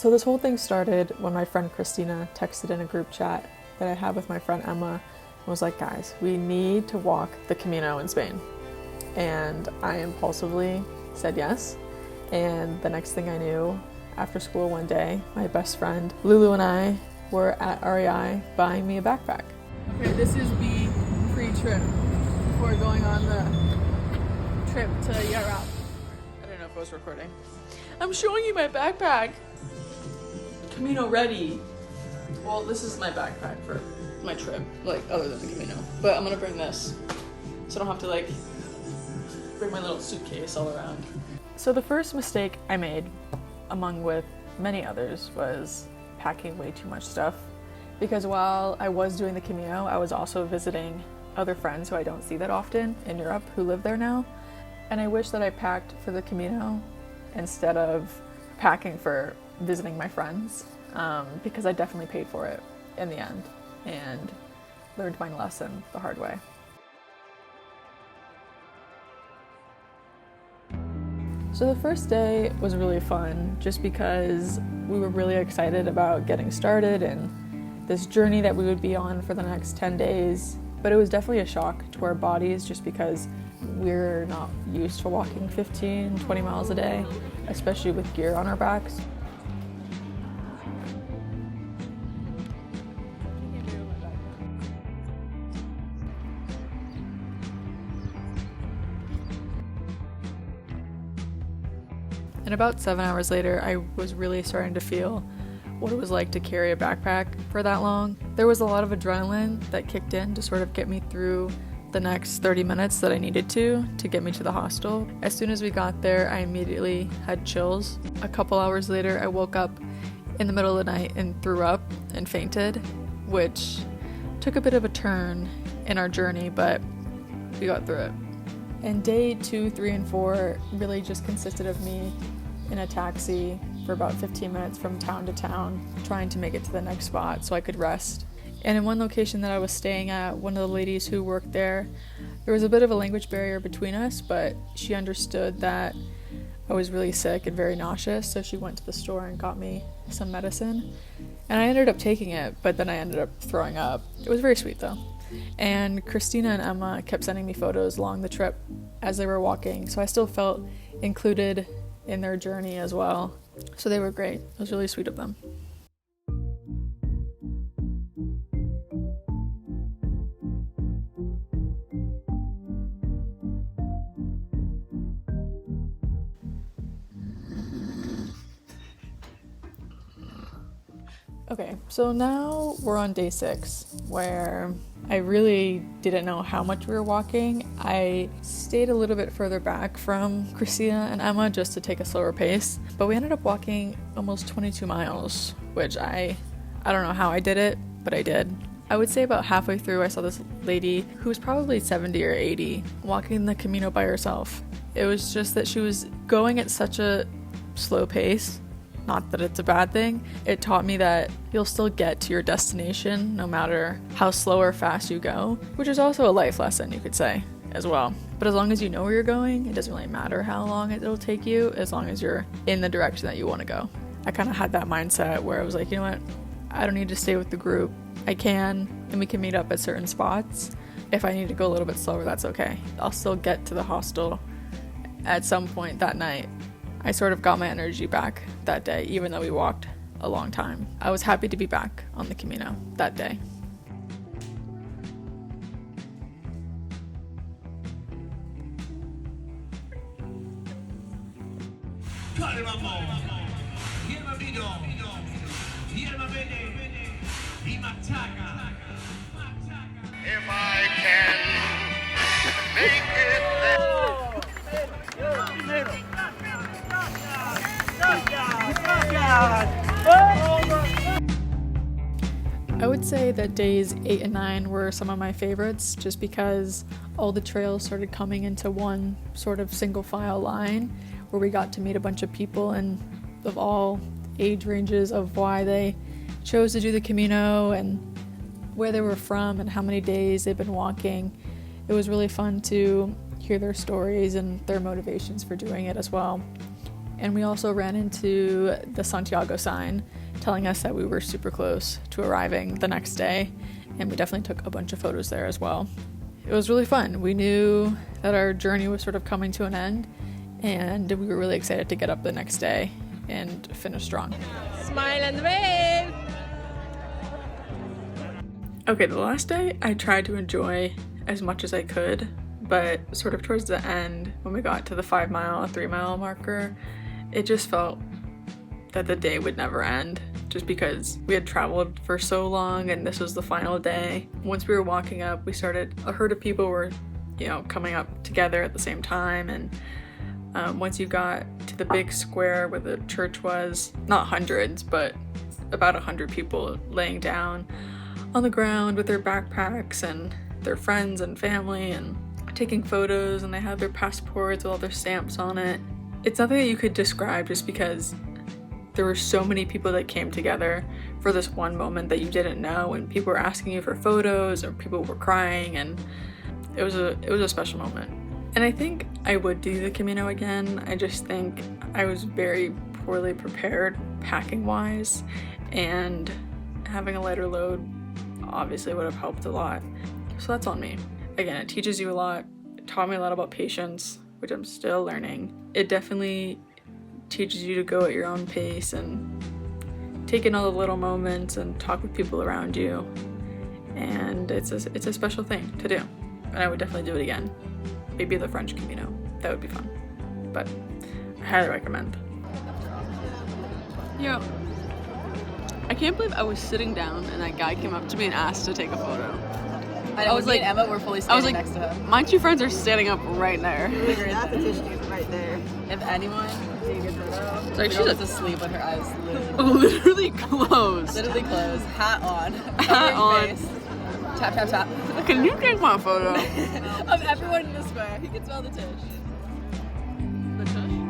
So this whole thing started when my friend Christina texted in a group chat that I had with my friend Emma and was like, guys, we need to walk the Camino in Spain. And I impulsively said yes. And the next thing I knew, after school one day, my best friend Lulu and I were at REI buying me a backpack. Okay, this is the pre-trip before going on the trip to Yarab. I don't know if I was recording. I'm showing you my backpack. Camino ready. Well, this is my backpack for my trip, like other than the Camino. But I'm gonna bring this, so I don't have to like bring my little suitcase all around. So the first mistake I made, among with many others, was packing way too much stuff. Because while I was doing the Camino, I was also visiting other friends who I don't see that often in Europe who live there now. And I wish that I packed for the Camino instead of packing for visiting my friends, because I definitely paid for it in the end and learned my lesson the hard way. So the first day was really fun just because we were really excited about getting started and this journey that we would be on for the next 10 days. But it was definitely a shock to our bodies just because we're not used to walking 15, 20 miles a day, especially with gear on our backs. And about 7 hours later, I was really starting to feel what it was like to carry a backpack for that long. There was a lot of adrenaline that kicked in to sort of get me through the next 30 minutes that I needed to get me to the hostel. As soon as we got there, I immediately had chills. A couple hours later, I woke up in the middle of the night and threw up and fainted, which took a bit of a turn in our journey, but we got through it. And day 2, 3, and 4 really just consisted of me in a taxi for about 15 minutes from town to town, trying to make it to the next spot so I could rest. And in one location that I was staying at, one of the ladies who worked there was a bit of a language barrier between us, but she understood that I was really sick and very nauseous, so she went to the store and got me some medicine. And I ended up taking it, but then I ended up throwing up. It was very sweet though. And Christina and Emma kept sending me photos along the trip as they were walking, so I still felt included in their journey as well. So they were great. It was really sweet of them. Okay, so now we're on day 6, where I really didn't know how much we were walking. I stayed a little bit further back from Christina and Emma just to take a slower pace, but we ended up walking almost 22 miles, which I don't know how I did it, but I did. I would say about halfway through I saw this lady who was probably 70 or 80 walking the Camino by herself. It was just that she was going at such a slow pace. Not that it's a bad thing. It taught me that you'll still get to your destination no matter how slow or fast you go, which is also a life lesson, you could say, as well. But as long as you know where you're going, it doesn't really matter how long it'll take you, as long as you're in the direction that you want to go. I kind of had that mindset where I was like, you know what? I don't need to stay with the group. I can, and we can meet up at certain spots. If I need to go a little bit slower, that's okay. I'll still get to the hostel at some point that night. I sort of got my energy back that day, even though we walked a long time. I was happy to be back on the Camino that day. If I can make it I would say that days 8 and 9 were some of my favorites, just because all the trails started coming into one sort of single file line where we got to meet a bunch of people and of all age ranges of why they chose to do the Camino and where they were from and how many days they've been walking. It was really fun to hear their stories and their motivations for doing it as well. And we also ran into the Santiago sign telling us that we were super close to arriving the next day, and we definitely took a bunch of photos there as well. It was really fun. We knew that our journey was sort of coming to an end, and we were really excited to get up the next day and finish strong. Smile and wave! Okay, the last day I tried to enjoy as much as I could, but sort of towards the end, when we got to the 5 mile, 3 mile marker, it just felt that the day would never end, just because we had traveled for so long and this was the final day. Once we were walking up, a herd of people were, coming up together at the same time, and once you got to the big square where the church was, not hundreds, but about 100 people laying down on the ground with their backpacks and their friends and family and taking photos, and they had their passports with all their stamps on it. It's nothing that you could describe, just because there were so many people that came together for this one moment that you didn't know, and people were asking you for photos, or people were crying, and it was a special moment. And I think I would do the Camino again. I just think I was very poorly prepared packing wise, and having a lighter load obviously would have helped a lot. So that's on me. Again, it teaches you a lot. It taught me a lot about patience, which I'm still learning. It definitely teaches you to go at your own pace and take in all the little moments and talk with people around you. And it's a special thing to do. And I would definitely do it again. Maybe the French Camino. That would be fun. But I highly recommend. Yo, I can't believe I was sitting down and that guy came up to me and asked to take a photo. I was like, Emma, we're fully standing next to him. My two friends are standing up right there. That's the tissue right there. If anyone take a photo, Sorry, she's asleep with her eyes literally closed. literally closed, hat on, Hat on. face. Tap, tap, tap. Can you take my photo? Of everyone in the square. He can smell the tish. The tush?